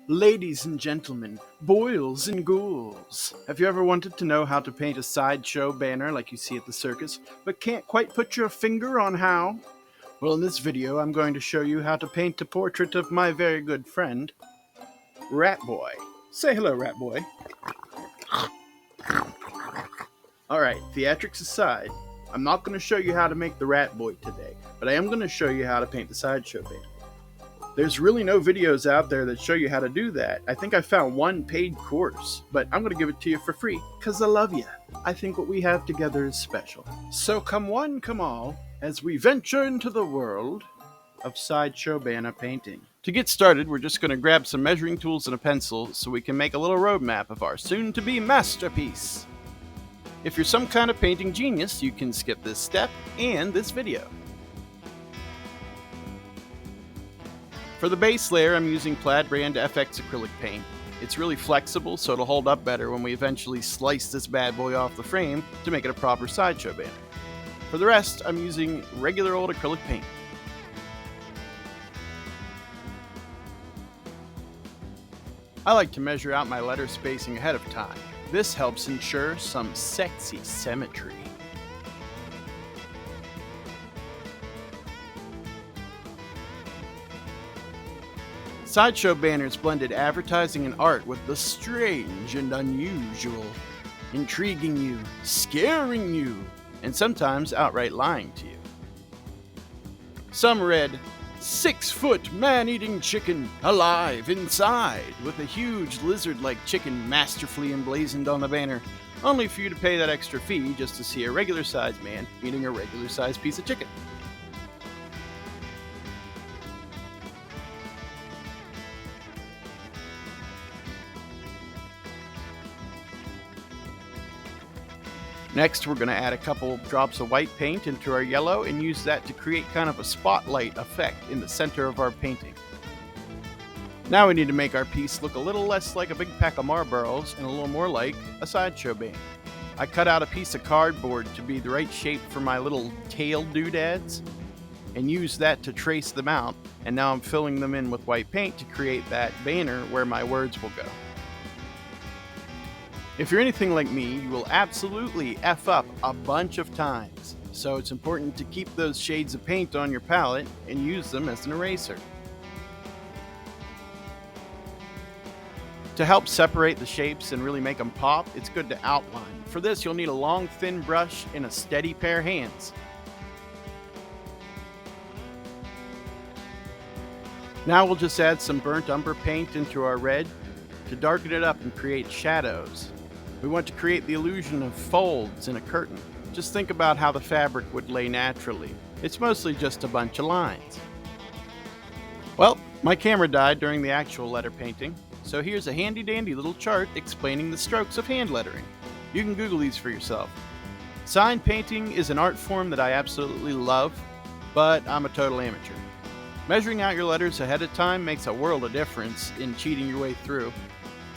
Ladies and gentlemen, boils and ghouls, have you ever wanted to know how to paint a sideshow banner like you see at the circus, but can't quite put your finger on how? Well, in this video, I'm going to show you how to paint a portrait of my very good friend, Rat Boy. Say hello, Rat Boy. Alright, theatrics aside, I'm not going to show you how to make the Rat Boy today, but I am going to show you how to paint the sideshow banner. There's really no videos out there that show you how to do that. I think I found one paid course, but I'm going to give it to you for free, because I love you. I think what we have together is special. So come one, come all, as we venture into the world of sideshow banner painting. To get started, we're just going to grab some measuring tools and a pencil so we can make a little roadmap of our soon-to-be masterpiece. If you're some kind of painting genius, you can skip this step and this video. For the base layer, I'm using Plaid Brand FX acrylic paint. It's really flexible, so it'll hold up better when we eventually slice this bad boy off the frame to make it a proper sideshow banner. For the rest, I'm using regular old acrylic paint. I like to measure out my letter spacing ahead of time. This helps ensure some sexy symmetry. Sideshow banners blended advertising and art with the strange and unusual, intriguing you, scaring you, and sometimes outright lying to you. Some read, 6-foot man-eating chicken alive inside, with a huge lizard-like chicken masterfully emblazoned on the banner, only for you to pay that extra fee just to see a regular-sized man eating a regular-sized piece of chicken. Next, we're going to add a couple drops of white paint into our yellow and use that to create kind of a spotlight effect in the center of our painting. Now we need to make our piece look a little less like a big pack of Marlboros and a little more like a sideshow banner. I cut out a piece of cardboard to be the right shape for my little tail doodads and used that to trace them out, and now I'm filling them in with white paint to create that banner where my words will go. If you're anything like me, you will absolutely F up a bunch of times, so it's important to keep those shades of paint on your palette and use them as an eraser. To help separate the shapes and really make them pop, it's good to outline. For this, you'll need a long, thin brush and a steady pair of hands. Now we'll just add some burnt umber paint into our red to darken it up and create shadows. We want to create the illusion of folds in a curtain. Just think about how the fabric would lay naturally. It's mostly just a bunch of lines. Well, my camera died during the actual letter painting, so here's a handy-dandy little chart explaining the strokes of hand lettering. You can Google these for yourself. Sign painting is an art form that I absolutely love, but I'm a total amateur. Measuring out your letters ahead of time makes a world of difference in cheating your way through.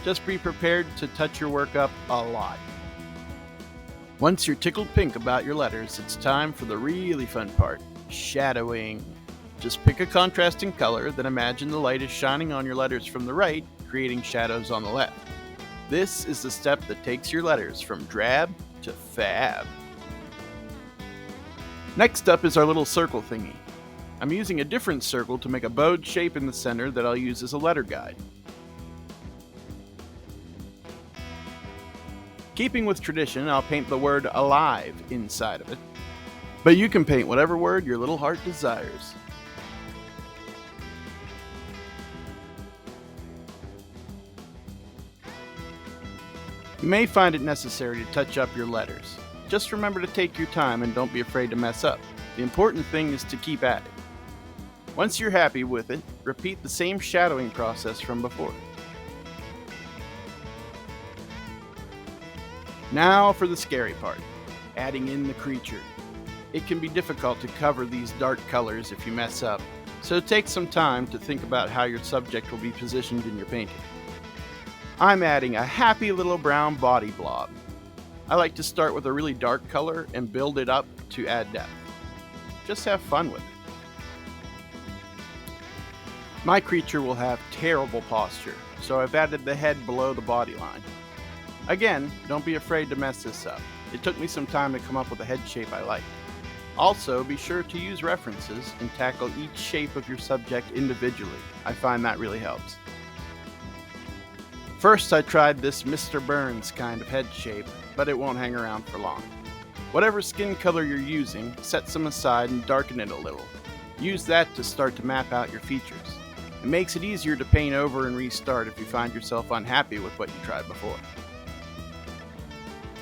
Just be prepared to touch your work up a lot. Once you're tickled pink about your letters, it's time for the really fun part, shadowing. Just pick a contrasting color, then imagine the light is shining on your letters from the right, creating shadows on the left. This is the step that takes your letters from drab to fab. Next up is our little circle thingy. I'm using a different circle to make a bowed shape in the center that I'll use as a letter guide. Keeping with tradition, I'll paint the word alive inside of it, but you can paint whatever word your little heart desires. You may find it necessary to touch up your letters. Just remember to take your time and don't be afraid to mess up. The important thing is to keep at it. Once you're happy with it, repeat the same shadowing process from before. Now for the scary part, adding in the creature. It can be difficult to cover these dark colors if you mess up, so take some time to think about how your subject will be positioned in your painting. I'm adding a happy little brown body blob. I like to start with a really dark color and build it up to add depth. Just have fun with it. My creature will have terrible posture, so I've added the head below the body line. Again, don't be afraid to mess this up. It took me some time to come up with a head shape I liked. Also, be sure to use references and tackle each shape of your subject individually. I find that really helps. First, I tried this Mr. Burns kind of head shape, but it won't hang around for long. Whatever skin color you're using, set some aside and darken it a little. Use that to start to map out your features. It makes it easier to paint over and restart if you find yourself unhappy with what you tried before.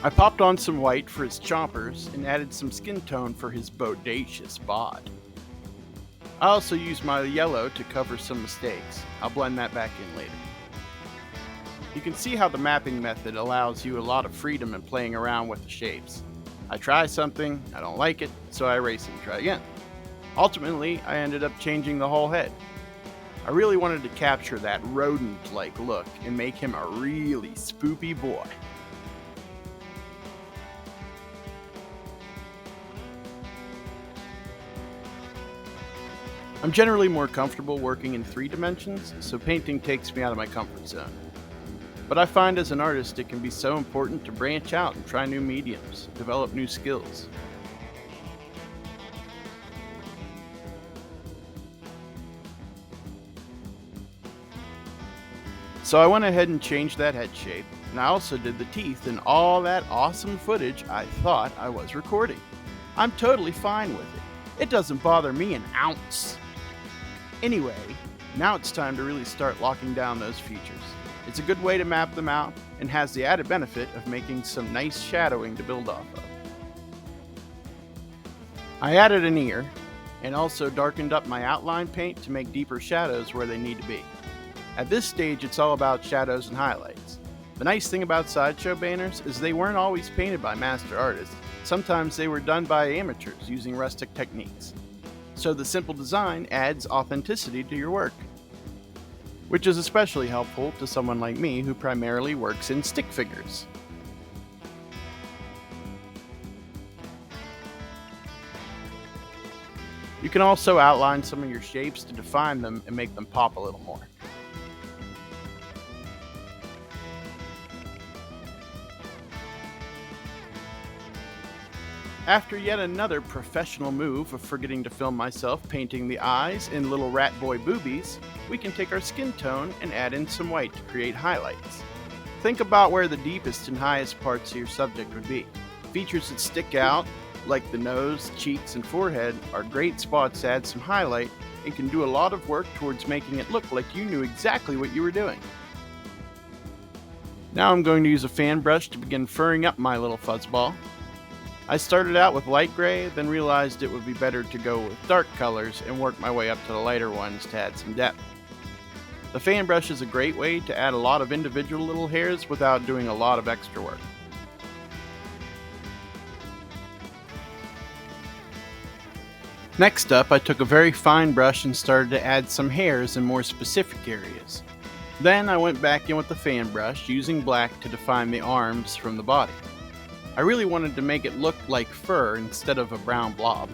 I popped on some white for his chompers and added some skin tone for his bodacious bod. I also used my yellow to cover some mistakes. I'll blend that back in later. You can see how the mapping method allows you a lot of freedom in playing around with the shapes. I try something, I don't like it, so I erase it and try again. Ultimately, I ended up changing the whole head. I really wanted to capture that rodent-like look and make him a really spoopy boy. I'm generally more comfortable working in 3 dimensions, so painting takes me out of my comfort zone. But I find as an artist it can be so important to branch out and try new mediums, develop new skills. So I went ahead and changed that head shape, and I also did the teeth and all that awesome footage I thought I was recording. I'm totally fine with it. It doesn't bother me an ounce. Anyway, now it's time to really start locking down those features. It's a good way to map them out and has the added benefit of making some nice shadowing to build off of. I added an ear and also darkened up my outline paint to make deeper shadows where they need to be. At this stage, it's all about shadows and highlights. The nice thing about Sideshow banners is they weren't always painted by master artists. Sometimes they were done by amateurs using rustic techniques. So the simple design adds authenticity to your work, which is especially helpful to someone like me who primarily works in stick figures. You can also outline some of your shapes to define them and make them pop a little more. After yet another professional move of forgetting to film myself painting the eyes and little rat boy boobies, we can take our skin tone and add in some white to create highlights. Think about where the deepest and highest parts of your subject would be. Features that stick out, like the nose, cheeks, and forehead, are great spots to add some highlight and can do a lot of work towards making it look like you knew exactly what you were doing. Now I'm going to use a fan brush to begin furring up my little fuzzball. I started out with light gray, then realized it would be better to go with dark colors and work my way up to the lighter ones to add some depth. The fan brush is a great way to add a lot of individual little hairs without doing a lot of extra work. Next up, I took a very fine brush and started to add some hairs in more specific areas. Then I went back in with the fan brush, using black to define the arms from the body. I really wanted to make it look like fur instead of a brown blob.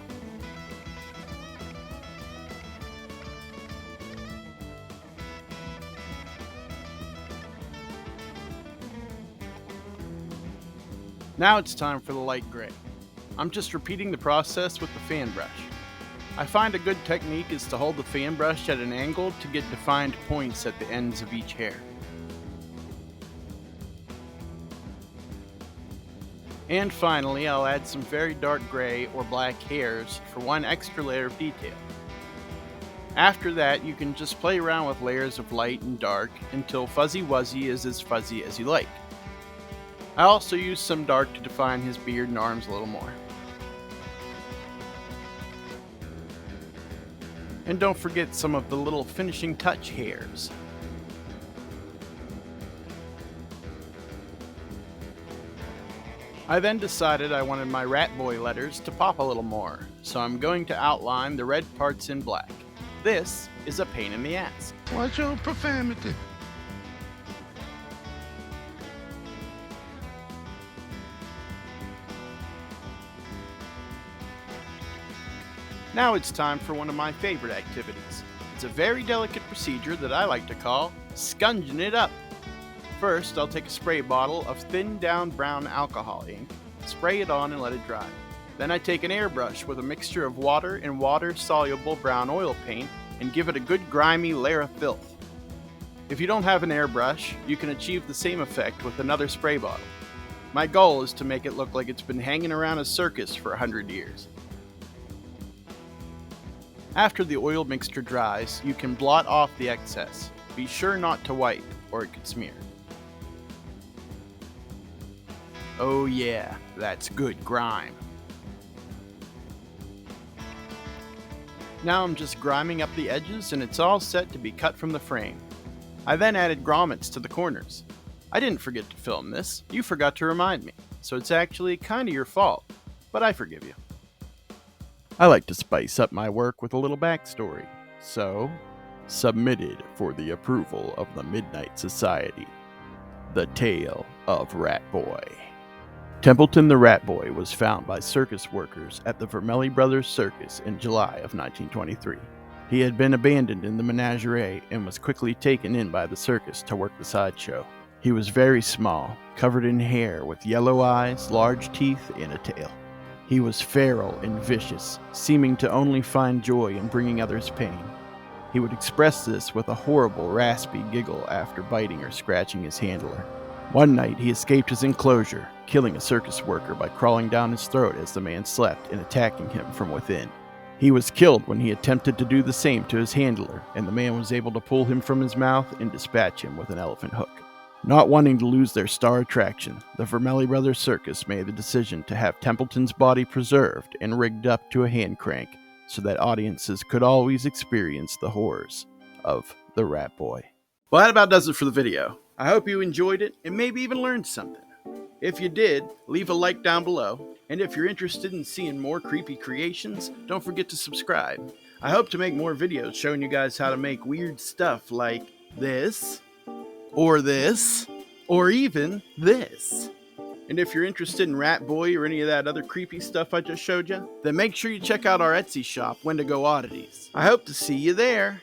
Now it's time for the light gray. I'm just repeating the process with the fan brush. I find a good technique is to hold the fan brush at an angle to get defined points at the ends of each hair. And finally, I'll add some very dark gray or black hairs for one extra layer of detail. After that, you can just play around with layers of light and dark until Fuzzy Wuzzy is as fuzzy as you like. I also used some dark to define his beard and arms a little more. And don't forget some of the little finishing touch hairs. I then decided I wanted my rat boy letters to pop a little more, so I'm going to outline the red parts in black. This is a pain in the ass. Watch your profanity. Now it's time for one of my favorite activities. It's a very delicate procedure that I like to call scunging it up. First, I'll take a spray bottle of thinned down brown alcohol ink, spray it on and let it dry. Then I take an airbrush with a mixture of water and water-soluble brown oil paint and give it a good grimy layer of filth. If you don't have an airbrush, you can achieve the same effect with another spray bottle. My goal is to make it look like it's been hanging around a circus for 100 years. After the oil mixture dries, you can blot off the excess. Be sure not to wipe, or it could smear. Oh yeah, that's good grime. Now I'm just griming up the edges and it's all set to be cut from the frame. I then added grommets to the corners. I didn't forget to film this, you forgot to remind me, so it's actually kinda your fault, but I forgive you. I like to spice up my work with a little backstory, so submitted for the approval of the Midnight Society, The Tale of Rat Boy. Templeton the Rat Boy was found by circus workers at the Vermelli Brothers Circus in July of 1923. He had been abandoned in the menagerie and was quickly taken in by the circus to work the sideshow. He was very small, covered in hair, with yellow eyes, large teeth, and a tail. He was feral and vicious, seeming to only find joy in bringing others pain. He would express this with a horrible, raspy giggle after biting or scratching his handler. One night, he escaped his enclosure, killing a circus worker by crawling down his throat as the man slept and attacking him from within. He was killed when he attempted to do the same to his handler, and the man was able to pull him from his mouth and dispatch him with an elephant hook. Not wanting to lose their star attraction, the Vermelli Brothers Circus made the decision to have Templeton's body preserved and rigged up to a hand crank so that audiences could always experience the horrors of the Rat Boy. Well, that about does it for the video. I hope you enjoyed it and maybe even learned something. If you did, leave a like down below, and if you're interested in seeing more creepy creations, don't forget to subscribe. I hope to make more videos showing you guys how to make weird stuff like this, or even this. And if you're interested in Rat Boy or any of that other creepy stuff I just showed you, then make sure you check out our Etsy shop, Wendigo Oddities. I hope to see you there.